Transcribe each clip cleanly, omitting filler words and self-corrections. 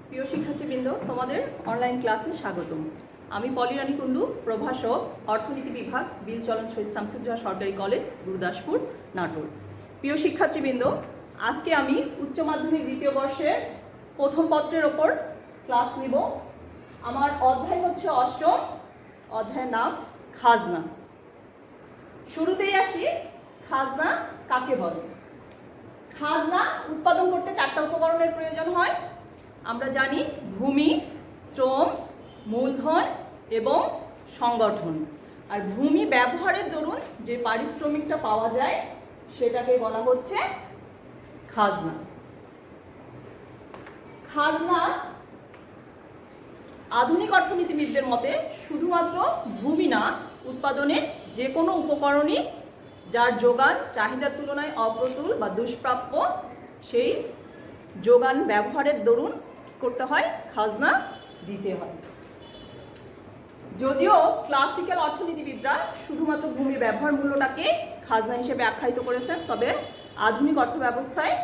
প্রিয় শিক্ষার্থীবৃন্দ, তোমাদের অনলাইন ক্লাসে স্বাগতম। আমি পলিরানী কুণ্ডু, প্রভাষক, অর্থনীতি বিভাগ, বিল চলন শহীদ শামসুজ্জোহা সরকারি কলেজ, গুরুদাসপুর, নাটোর। প্রিয় শিক্ষার্থীবৃন্দ, আজকে আমি উচ্চ মাধ্যমিক দ্বিতীয় বর্ষের প্রথম পত্রের ওপর ক্লাস নিব। আমার অধ্যায় হচ্ছে অষ্টম, অধ্যায়ের নাম খাজনা। শুরুতেই আসি, খাজনা কাকে বলে? খাজনা উৎপাদন করতে চারটা উপকরণের প্রয়োজন হয়। আমরা জানি ভূমি, শ্রম, মূলধন এবং সংগঠন। আর ভূমি ব্যবহারের দরুন যে পারিশ্রমিকটা পাওয়া যায় সেটাকে বলা হচ্ছে খাজনা। খাজনা আধুনিক অর্থনীতিবিদদের মতে শুধুমাত্র ভূমি না, উৎপাদনের যে কোনো উপকরণই যার যোগান চাহিদার তুলনায় অপ্রতুল বা দুষ্প্রাপ্য, সেই যোগান ব্যবহারের দরুন করতে হয়, খাজনা দিতে হয়। যদিও ক্লাসিক্যাল অর্থনীতিবিদরা শুধুমাত্র ভূমির ব্যবহার মূল্যটাকে খাজনা হিসেবে আখ্যায়িত করেছেন, তবে আধুনিক অর্থ ব্যবস্থায়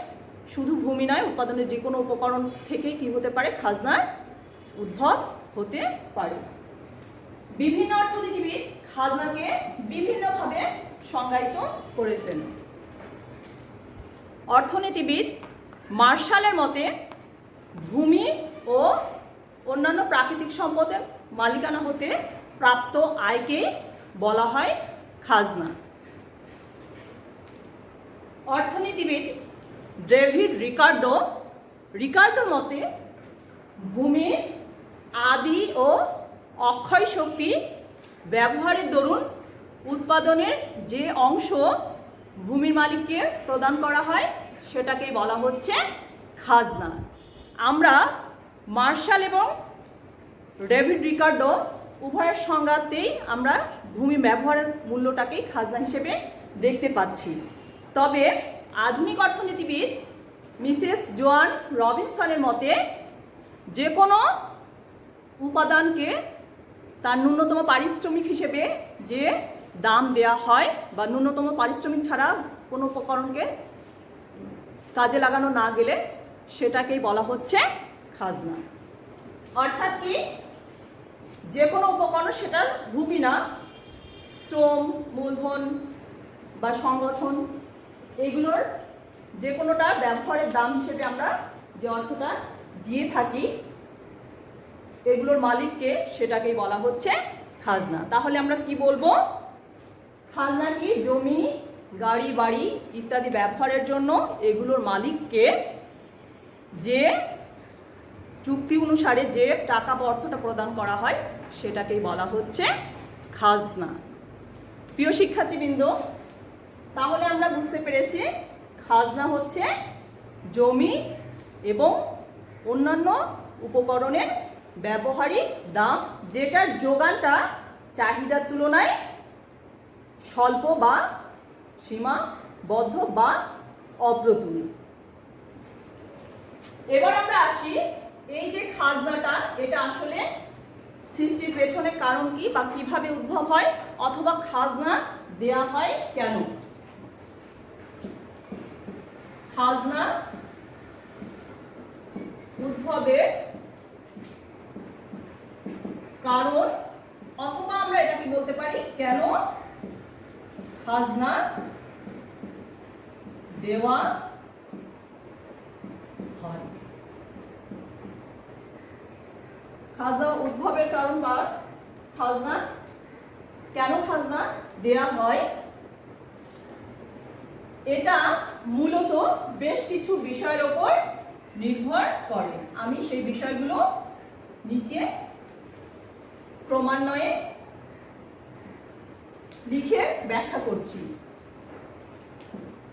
শুধু ভূমি নয়, উৎপাদনের যে কোনো উপকরণ থেকেই কি হতে পারে, খাজনার উদ্ভব হতে পারে। বিভিন্ন অর্থনীতিবিদ খাজনাকে বিভিন্নভাবে সংজ্ঞায়িত করেছেন। অর্থনীতিবিদ মার্শালের মতে ভূমি ও অন্যান্য প্রাকৃতিক সম্পদের মালিকানা হতে প্রাপ্ত আয়কেই বলা হয় খাজনা। অর্থনীতিবিদ ডেভিড রিকার্ডোর মতে ভূমির আদি ও অক্ষয় শক্তি ব্যবহারের দরুন উৎপাদনের যে অংশ ভূমির মালিককে প্রদান করা হয় সেটাকেই বলা হচ্ছে খাজনা। আমরা মার্শাল এবং ডেভিড রিকার্ডো উভয়ের সংজ্ঞাতেই আমরা ভূমি ব্যবহারের মূল্যটাকেই খাজনা হিসেবে দেখতে পাচ্ছি। তবে আধুনিক অর্থনীতিবিদ মিসেস জোয়ান রবিনসনের মতে যে কোনো উপাদানকে তার ন্যূনতম পারিশ্রমিক হিসেবে যে দাম দেয়া হয় বা ন্যূনতম পারিশ্রমিক ছাড়া কোনো উপকরণকে কাজে লাগানো না গেলে সেটাকেই বলা হচ্ছে খাজনা। অর্থাৎ কি, যে কোনো উপকরণ, সেটা ভূমি না, শ্রম, মূলধন বা সংগঠন, এগুলোর যে কোনোটা ব্যবহারের দাম হিসেবে আমরা যে অর্থটা দিয়ে থাকি এগুলোর মালিককে, সেটাকেই বলা হচ্ছে খাজনা। তাহলে আমরা কি বলবো? খাজনা কি? জমি, গাড়ি, বাড়ি ইত্যাদি ব্যবহারের জন্য এগুলোর মালিককে যে চুক্তি অনুসারে যে টাকা বা অর্থটা প্রদান করা হয় সেটাকেই বলা হচ্ছে খাজনা। প্রিয় শিক্ষার্থীবৃন্দ, তাহলে আমরা বুঝতে পেরেছি খাজনা হচ্ছে জমি এবং অন্যান্য উপকরণের ব্যবহারিক দাম, যেটার যোগানটা চাহিদার তুলনায় স্বল্প বা সীমাবদ্ধ বা অপ্রতুল। এবার আমরা আসি, এই যে খাজনাটা, এটা আসলে সৃষ্টির পেছনে কারণ কি বা কিভাবে উদ্ভব হয়, অথবা খাজনা দেয়া হয় কেন? খাজনা উদ্ভবের কারণ, অথবা আমরা এটা কি বলতে পারি, কেন খাজনা দেওয়া হয়। খাজনা উদ্ভবের কারণ বা খাজনা কেন খাজনা দেয়া হয়, এটা মূলত বেশ কিছু বিষয়ের উপর নির্ভর করে। আমি সেই বিষয়গুলো নিচে ক্রমান্বয়ে লিখে ব্যাখ্যা করছি।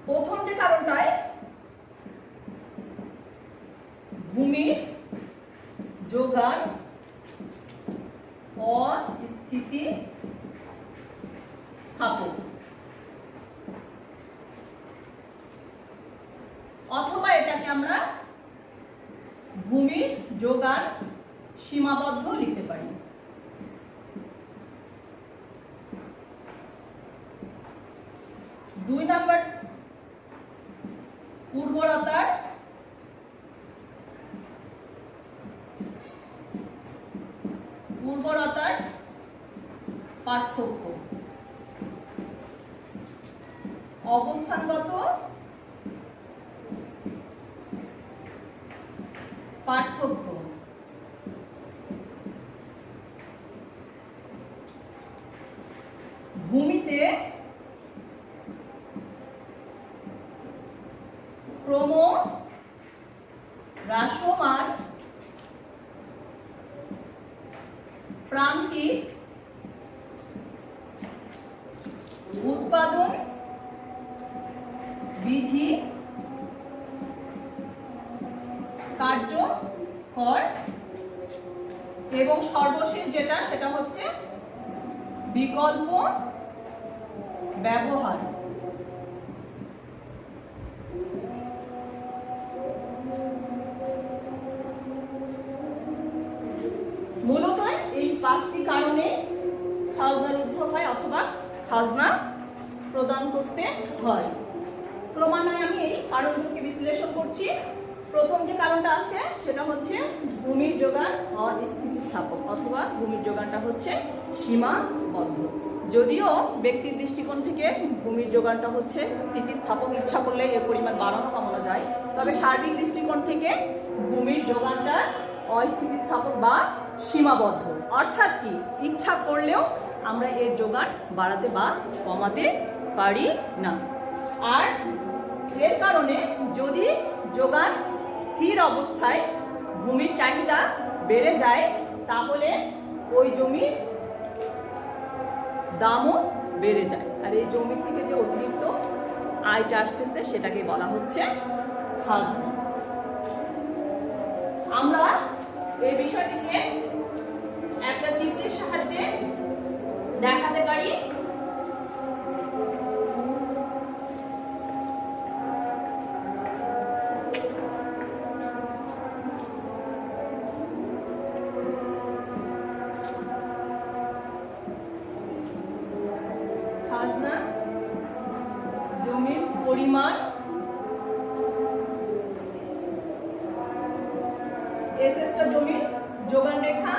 প্রথম যে কারণটায়, ভূমির যোগান অস্থিতি স্থাপক, অথবা এটাকে আমরা ভূমির যোগান সীমাবদ্ধ লিখতে পারি। দুই নাম্বার, উর্বরতার উর্বরতার পার্থক্য, অবস্থানগত পার্থক্য, ভূমিতে ক্রমহ্রাসমান প্রান্তিক উৎপাদন বিধি কার্যকর এবং সর্বশেষ যেটা সেটা হচ্ছে বিকল্প ব্যবহার। মূলত এই পাঁচটি কারণে খাজনার উদ্ভব হয় অথবা খাজনা প্রদান করতে হয়। ক্রমান্বয়ে আমি এই কারণগুলোকে বিশ্লেষণ করছি। প্রথম যে কারণটা আছে সেটা হচ্ছে ভূমির যোগান অস্থিতিস্থাপক অথবা ভূমির যোগানটা হচ্ছে সীমাবদ্ধ। যদিও ব্যক্তির দৃষ্টিকোণ থেকে ভূমির যোগানটা হচ্ছে স্থিতিস্থাপক, ইচ্ছা করলে এর পরিমাণ বাড়ানো কমানো যায়, তবে সার্বিক দৃষ্টিকোণ থেকে ভূমির যোগানটা অস্থিতিস্থাপক বা সীমাবদ্ধ। অর্থাৎ কি, ইচ্ছা করলেও আমরা এর যোগান বাড়াতে বা কমাতে পারি না। আর এর কারণে যদি যোগান স্থির অবস্থায় ভূমির চাহিদা বেড়ে যায় তাহলে ওই জমির দামও বেড়ে যায়, আর এই জমি থেকে যে অতিরিক্ত আয়টা আসতেছে সেটাকে বলা হচ্ছে খাজনা। আমরা এই বিষয়টিকে একটা চিত্রের সাহায্যে দেখাতে পারি। খাজনা জমির পরিমাণ, এসএসটা জমির যোগান রেখা,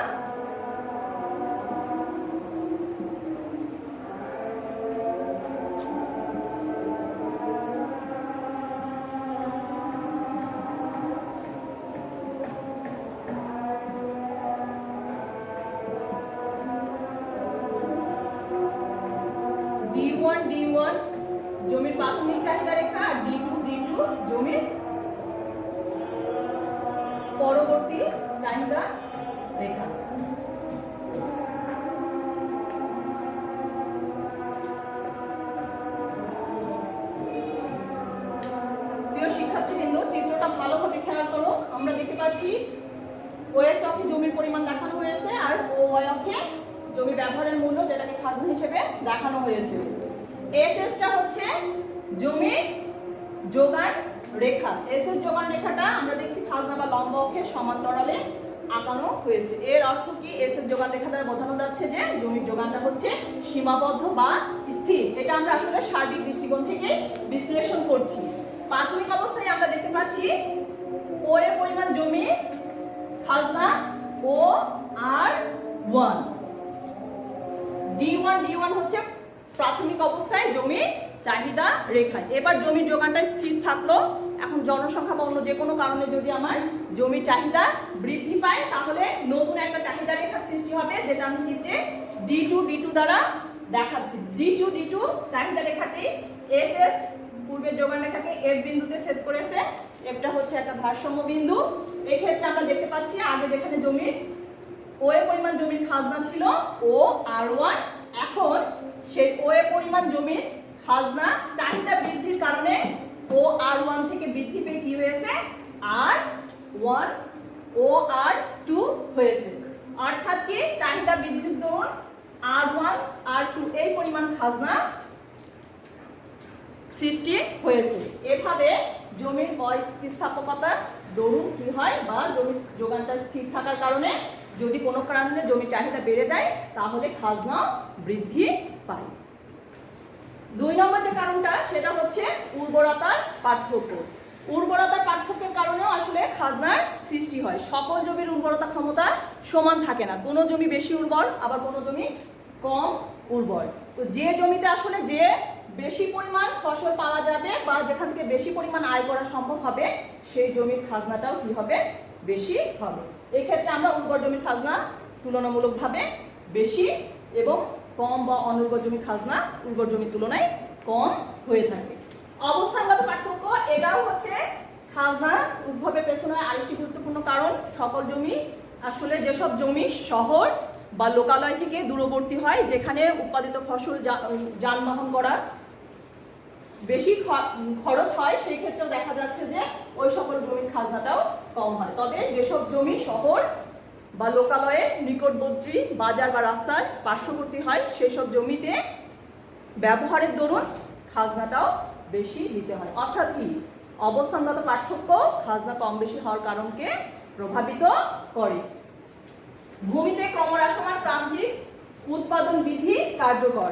D1 জমির প্রাথমিক চাহিদা রেখা, আর D2 জমির পরবর্তী চাহিদা রেখা। প্রিয় শিক্ষার্থীবৃন্দ, চিত্রটা ভালোভাবে খেয়াল করো। আমরা দেখতে পাচ্ছি ওএক্স অক্ষে জমির পরিমাণ দেখানো হয়েছে আর ওয়াই অক্ষে জমি ব্যবহারের মূল্য, যেটাকে খাজনা হিসেবে দেখানো হয়েছে। এসএসটা হচ্ছে জমির যোগান রেখা। এসএস যোগান রেখাটা আমরা দেখছি খাজনা বা লম্ব অক্ষের সমান্তরালে আঁকানো হয়েছে। এর অর্থ কি, এসএস যোগান রেখা দ্বারা বোঝানো যাচ্ছে যে জমির যোগানটা হচ্ছে সীমাবদ্ধ বা স্থির। এটা আমরা আসলে সার্বিক দৃষ্টিকোণ থেকে বিশ্লেষণ করছি। প্রাথমিক অবস্থায় আমরা দেখতে পাচ্ছি ও এর পরিমাণ জমি খাজনা ও আর 1, D1 হচ্ছে প্রাথমিক অবস্থায় জমির চাহিদা রেখা। এবার জমির যোগানটা স্থির থাকলো। এখন জনসংখ্যা বা অন্য যে কোনো কারণে যদি আমার জমির চাহিদা বৃদ্ধি পায় তাহলে নতুন একটা চাহিদা রেখা সৃষ্টি হবে, যেটা আমি চিত্রে D2 দ্বারা দেখাচ্ছি। D2 চাহিদা রেখাটি এসএস পূর্বের যোগান রেখাকে এফ বিন্দুতে ছেদ করেছে। এফটা হচ্ছে একটা ভারসাম্য বিন্দু। এই ক্ষেত্রে আমরা দেখতে পাচ্ছি আগে যেখানে জমির ও এর পরিমাণ জমির খাজনা ছিল ও আর1, এখন সেই ও এর পরিমাণ জমির খাজনা চাহিদা বৃদ্ধির কারণে ও আর1 থেকে বৃদ্ধি পেয়ে কি হয়েছে, আর1 ও আর2 হয়েছে। অর্থাৎ কি, চাহিদা বৃদ্ধির দরুন আর1 আর2 এই পরিমাণ খাজনা সৃষ্টি হয়েছে। এভাবে জমির অস্থিতিস্থাপকতা দরুন কি হয়, বা জমির যোগানটা স্থির থাকার কারণে যদি কোনো কারণে জমির চাহিদা বেড়ে যায় তাহলে খাজনা বৃদ্ধি পায়। 2 নম্বর যে কারণটা সেটা হচ্ছে উর্বরতার পার্থক্য। উর্বরতার পার্থক্যের কারণেও আসলে খাজনার সৃষ্টি হয়। সকল জমির উর্বরতা ক্ষমতা সমান থাকে না, কোনো জমি বেশি উর্বর আবার কোনো জমি কম উর্বর। তো যে জমিতে আসলে যে বেশি পরিমাণ ফসল পাওয়া যাবে বা যেখান থেকে বেশি পরিমাণ আয় করা সম্ভব হবে সেই জমির খাজনাটাও কি হবে, বেশি হবে। এই ক্ষেত্রে আমরা উর্বর জমির খাজনা তুলনামূলকভাবে বেশি এবং কম বা অনুর্বর জমির খাজনা উর্বর জমির তুলনায় কম হয়ে থাকে। অবস্থানগত পার্থক্য এটাও হচ্ছে খাজনা উদ্ভবের পেছনে আরেকটি গুরুত্বপূর্ণ কারণ। সকল জমি আসলে যেসব জমি শহর বা লোকালয় থেকে দূরবর্তী হয়, যেখানে উৎপাদিত ফসল যানবাহন করা বেশি খরচ হয়, সেই ক্ষেত্রেও দেখা যাচ্ছে যে ওই সকল জমির খাজনাটাও কম হয়। তবে যেসব জমি শহর বা লোকালয়ে নিকটবর্তী বাজার বা রাস্তার পার্শ্ববর্তী হয় সেসব জমিতে ব্যবহারের দরুন খাজনাটাও বেশি দিতে হয়। অর্থাৎ কি, অবস্থানগত পার্থক্য খাজনা কম বেশি হওয়ার কারণকে প্রভাবিত করে। ভূমিতে ক্রমহ্রাসমান প্রান্তিক উৎপাদন বিধি কার্যকর।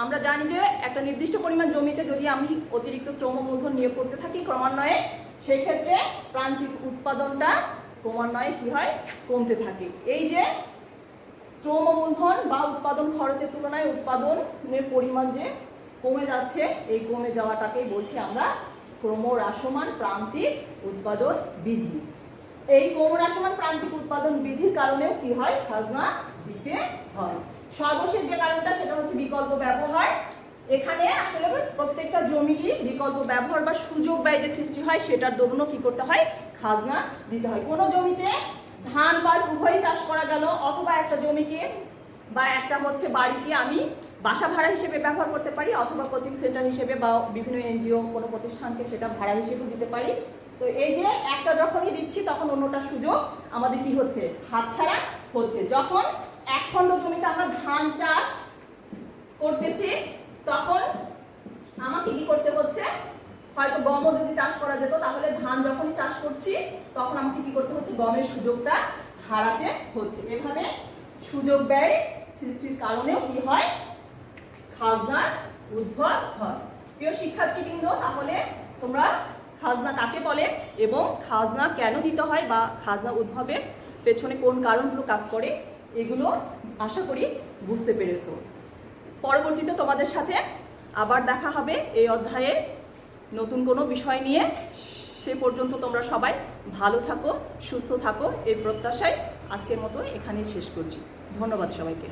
আমরা জানি যে একটা নির্দিষ্ট পরিমাণ জমিতে যদি আমি অতিরিক্ত শ্রম মূলধন নিয়োগ করতে থাকি ক্রমান্বয়ে, সেই ক্ষেত্রে প্রান্তিক উৎপাদনটা ক্রমান্বয়ে কি হয়, কমতে থাকে। এই যে শ্রম মূলধন বা উৎপাদন খরচের তুলনায় উৎপাদনের পরিমাণ যে কমে যাচ্ছে, এই কমে যাওয়াটাকেই বলছি আমরা ক্রমহ্রাসমান প্রান্তিক উৎপাদন বিধি। এই ক্রমহ্রাসমান প্রান্তিক উৎপাদন বিধির কারণেও কি হয়, খাজনা দিতে হয়। সর্বশেষ যে কারণটা সেটা হচ্ছে বিকল্প ব্যবহার। এখানে আসলে প্রত্যেকটা জমিরই বিকল্প ব্যবহার বা সুযোগ ব্যয় যে সৃষ্টি হয় সেটার দরুনও কি করতে হয়, খাজনা দিতে হয়। কোনো জমিতে ধান পাট উভয়ই চাষ করা গেল, অথবা একটা জমিকে বা একটা হচ্ছে বাড়িকে আমি বাসা ভাড়া হিসেবে ব্যবহার করতে পারি, অথবা কোচিং সেন্টার হিসেবে বা বিভিন্ন এনজিও কোনো প্রতিষ্ঠানকে সেটা ভাড়া হিসেবে দিতে পারি। তো এই যে একটা যখনই দিচ্ছি তখন অন্যটা সুযোগ আমাদের কি হচ্ছে, হাতছাড়া হচ্ছে। যখন এক খণ্ড জমিতে আমরা ধান চাষ করতেছি তখন আমাকে কি করতে হচ্ছে, হয়তো গমও যদি চাষ করা যেত তাহলে ধান যখনই চাষ করছি তখন আমাকে কি করতে হচ্ছে, গমের সুযোগটা হারাতে হচ্ছে। এভাবে সুযোগ ব্যয় সৃষ্টির কারণেও কি হয়, খাজনা উদ্ভব হয়। প্রিয় শিক্ষার্থীবৃন্দ, তাহলে তোমরা খাজনা কাকে বলে এবং খাজনা কেন দিতে হয় বা খাজনা উদ্ভবের পেছনে কোন কারণগুলো কাজ করে এগুলো আশা করি বুঝতে পেরেছো। পরবর্তীতে তোমাদের সাথে আবার দেখা হবে এই অধ্যায়ে নতুন কোনো বিষয় নিয়ে। সে পর্যন্ত তোমরা সবাই ভালো থাকো, সুস্থ থাকো, এই প্রত্যাশায় আজকের মতো এখানেই শেষ করছি। ধন্যবাদ সবাইকে।